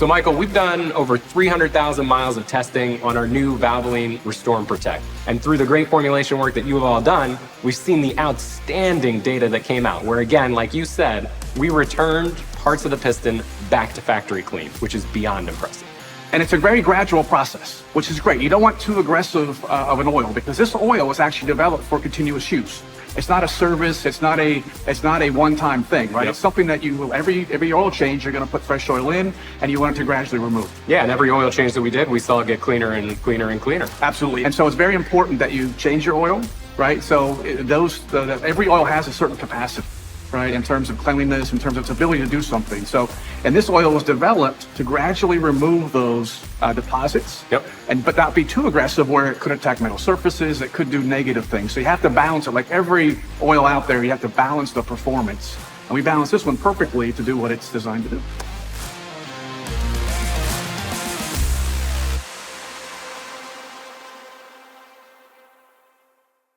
So Michael, we've done over 300,000 miles of testing on our new Valvoline Restore and Protect. And through the great formulation work that you have all done, we've seen the outstanding data that came out, where again, like you said, we returned parts of the piston back to factory clean, which is beyond impressive. And it's a very gradual process, which is great. You don't want too aggressive of an oil, because this oil was actually developed for continuous use. It's not a service. It's not a one-time thing, right? Yep. It's something that you will every oil change, you're going to put fresh oil in, and you want it to gradually remove. Yeah, and every oil change that we did, we saw it get cleaner and cleaner and cleaner. Absolutely. And so it's very important that you change your oil, right? So every oil has a certain capacity, right, in terms of cleanliness, in terms of its ability to do something. So, and this oil was developed to gradually remove those deposits, but not be too aggressive where it could attack metal surfaces, it could do negative things. So you have to balance it. Like every oil out there, you have to balance the performance. And we balance this one perfectly to do what it's designed to do.